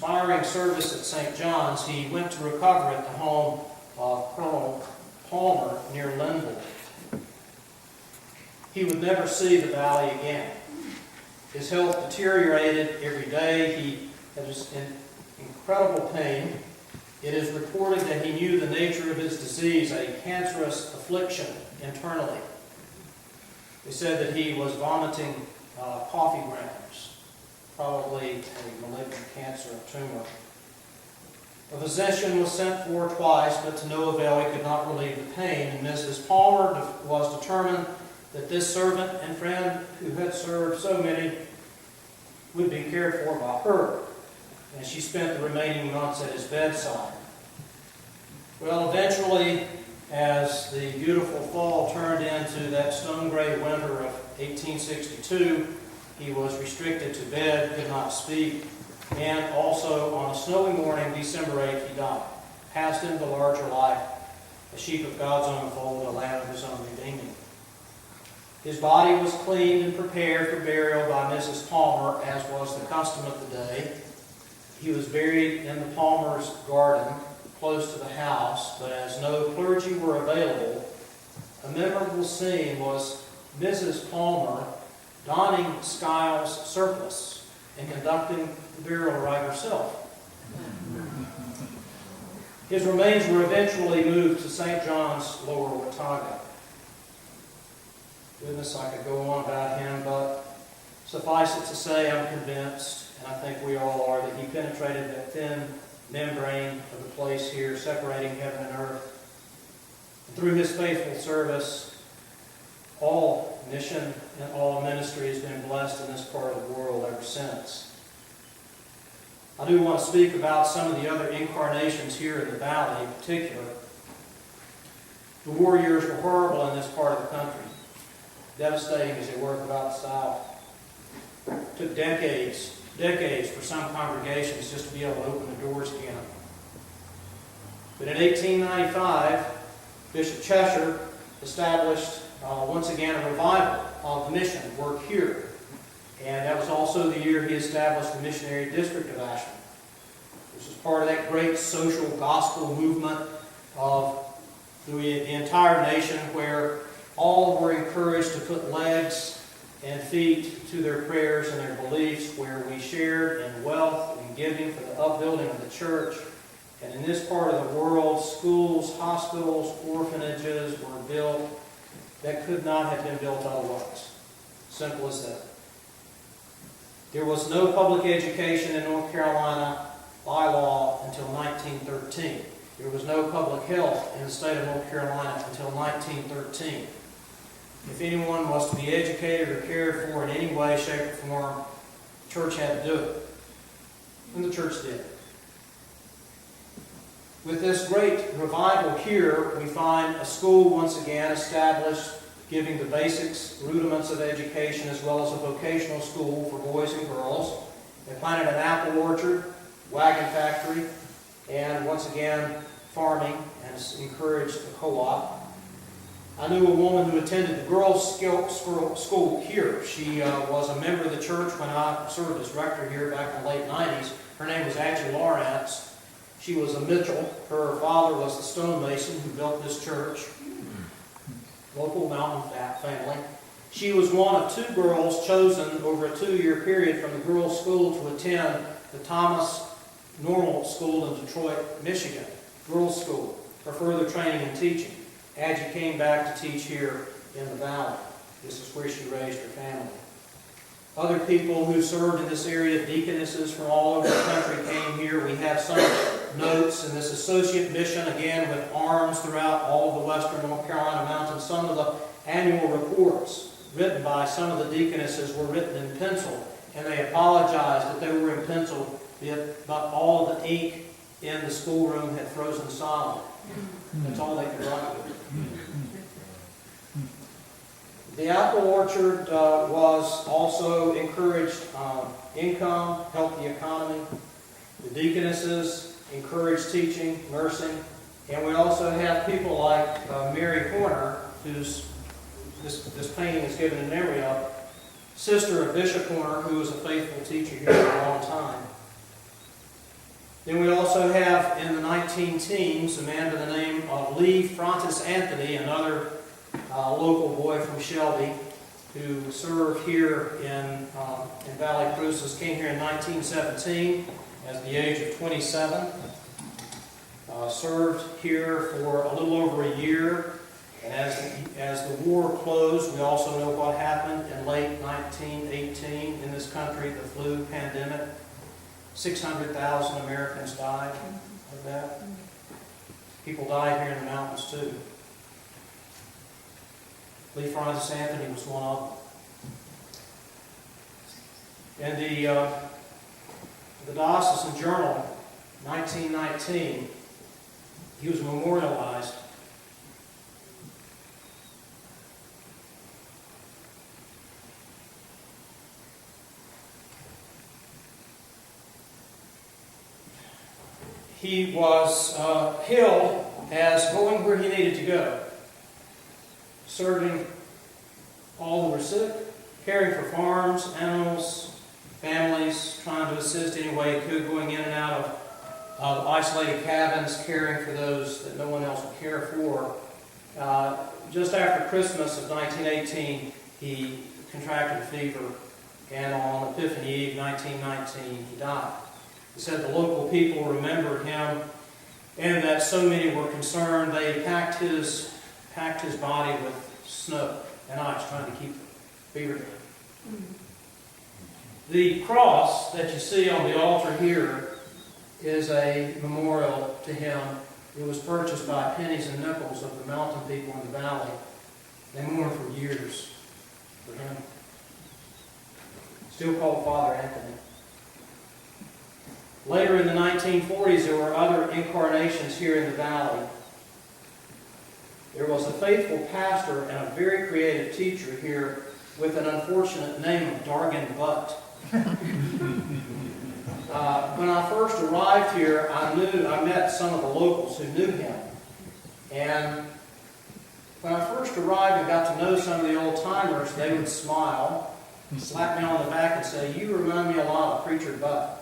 expiring service at St. John's, he went to recover at the home of Colonel Palmer near Linville. He would never see the valley again. His health deteriorated every day. He was in incredible pain. It is reported that he knew the nature of his disease, a cancerous affliction internally. They said that he was vomiting coffee grounds, probably a malignant cancer tumor. A physician was sent for twice, but to no avail. He could not relieve the pain. And Mrs. Palmer was determined that this servant and friend who had served so many would be cared for by her. And she spent the remaining months at his bedside. Well, eventually, as the beautiful fall turned into that stone-gray winter of 1862, he was restricted to bed, could not speak, and also on a snowy morning, December 8th, he died. Passed into larger life, a sheep of God's own fold, a lamb of his own redeeming. His body was cleaned and prepared for burial by Mrs. Palmer, as was the custom of the day. He was buried in the Palmer's garden, close to the house, but as no clergy were available, a memorable scene was Mrs. Palmer donning Skiles' surplice and conducting the burial rite herself. His remains were eventually moved to St. John's, Lower Watauga. Goodness, I could go on about him, but suffice it to say, I'm convinced, and I think we all are, that he penetrated that thin membrane of the place here, separating heaven and earth. And through his faithful service, all mission and all ministry has been blessed in this part of the world ever since. I do want to speak about some of the other incarnations here in the valley in particular. The war years were horrible in this part of the country, devastating as they were throughout the South. It took decades for some congregations just to be able to open the doors again. But in 1895, Bishop Cheshire established once again a revival of mission work here. And that was also the year he established the Missionary District of Ashland. This was part of that great social gospel movement of the entire nation, where all were encouraged to put legs and feet to their prayers and their beliefs, where we shared in wealth and giving for the upbuilding of the church. And in this part of the world, schools, hospitals, orphanages were built that could not have been built otherwise. Simple as that. There was no public education in North Carolina by law until 1913. There was no public health in the state of North Carolina until 1913. If anyone was to be educated or cared for in any way, shape, or form, the church had to do it. And the church did. With this great revival here, we find a school once again established, giving the basics, rudiments of education, as well as a vocational school for boys and girls. They planted an apple orchard, wagon factory, and once again, farming, and encouraged the co-op. I knew a woman who attended the girls' school here. She was a member of the church when I served as rector here back in the late 90s. Her name was Angie Lawrence. She was a Mitchell. Her father was the stonemason who built this church. Local mountain family. She was one of two girls chosen over a 2-year period from the girls' school to attend the Thomas Normal School in Detroit, Michigan. Girls' school for further training and teaching. Angie came back to teach here in the valley. This is where she raised her family. Other people who served in this area, deaconesses from all over the country, came here. We have some notes in this associate mission, again with arms throughout all of the western North Carolina mountains. Some of the annual reports written by some of the deaconesses were written in pencil, and they apologized that they were in pencil, but all of the ink in the schoolroom had frozen solid. That's all they could write with. The apple orchard was also encouraged income, helped the economy. The deaconesses encouraged teaching, nursing, and we also have people like Mary Horner, whose this painting is given in memory of, sister of Bishop Horner, who was a faithful teacher here for a long time. Then we also have in the 19 teens a man by the name of Lee Francis Anthony, another local boy from Shelby, who served here in Valley Cruces, came here in 1917 at the age of 27. Served here for a little over a year. And as the war closed, we also know what happened in late 1918 in this country, the flu pandemic. 600,000 Americans died of that. People died here in the mountains too. Lee Francis Anthony was one of them. In the Diocesan Journal, 1919, he was memorialized. He was hailed as going where he needed to go, serving all who were sick, caring for farms, animals, families, trying to assist any way he could, going in and out of isolated cabins, caring for those that no one else would care for. Just after Christmas of 1918, he contracted a fever, and on Epiphany Eve 1919, he died. He said the local people remembered him, and that so many were concerned, they packed his body with snow and ice, trying to keep the fever down. The cross that you see on the altar here is a memorial to him. It was purchased by pennies and nickels of the mountain people in the valley. They mourned for years for him. Still called Father Anthony. Later in the 1940s, there were other incarnations here in the valley. There was a faithful pastor and a very creative teacher here with an unfortunate name of Dargan Butt. When I first arrived here, I met some of the locals who knew him. And when I first arrived and got to know some of the old-timers, they would smile, slap me on the back and say, "You remind me a lot of Preacher Butt."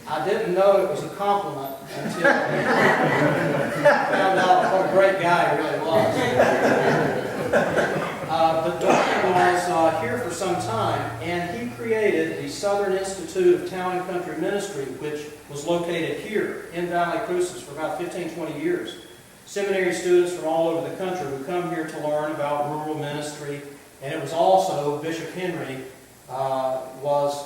I didn't know it was a compliment until I found out what a great guy he really was. But Dargan was here for some time, and he created the Southern Institute of Town and Country Ministry, which was located here in Valley Cruces for about 15-20 years. Seminary students from all over the country would come here to learn about rural ministry, and it was also Bishop Henry was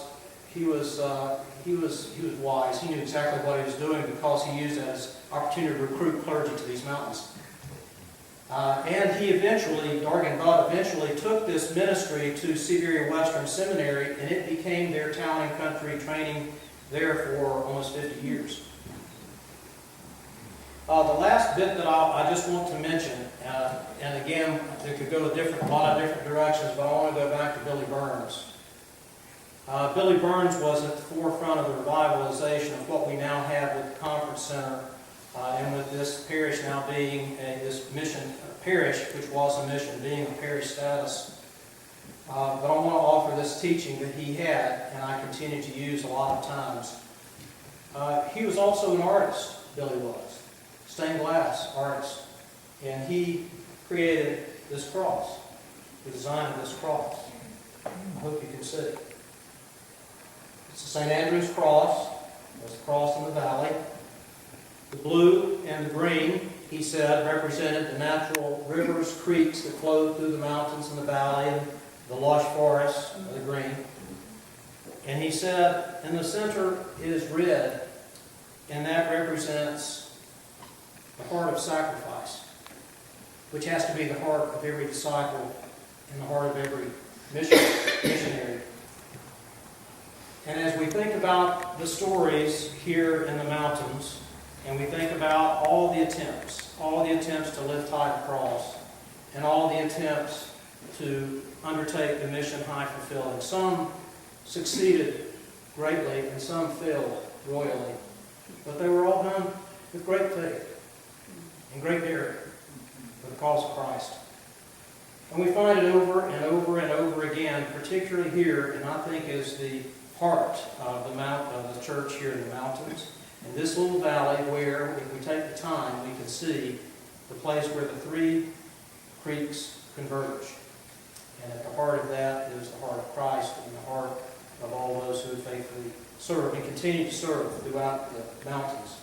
wise. He knew exactly what he was doing because he used it as an opportunity to recruit clergy to these mountains. And he Dargan Butt eventually took this ministry to Sevier Western Seminary, and it became their town and country training there for almost 50 years. The last bit that I just want to mention, and again, it could go a lot of different directions, but I want to go back to Billy Burns. Billy Burns was at the forefront of the revitalization of what we now have with the Conference Center, and with this parish now being this mission parish, which was a mission, being a parish status. But I want to offer this teaching that he had, and I continue to use a lot of times. He was also an artist, Billy was. Stained glass artist. And he created this cross, the design of this cross. I hope you can see it. It's the St. Andrew's cross. That's the cross in the valley. The blue and the green, he said, represented the natural rivers, creeks that flowed through the mountains and the valley, and the lush forests of the green. And he said, in the center is red, and that represents the heart of sacrifice, which has to be the heart of every disciple and the heart of every missionary. And as we think about the stories here in the mountains, and we think about all the attempts to lift high the cross, and all the attempts to undertake the mission high fulfilling. Some succeeded greatly, and some failed royally. But they were all done with great faith and great daring for the cause of Christ. And we find it over and over and over again, particularly here, and I think as the heart of the church here in the mountains. In this little valley where, if we take the time, we can see the place where the three creeks converge. And at the heart of that is the heart of Christ and the heart of all those who have faithfully served and continue to serve throughout the mountains.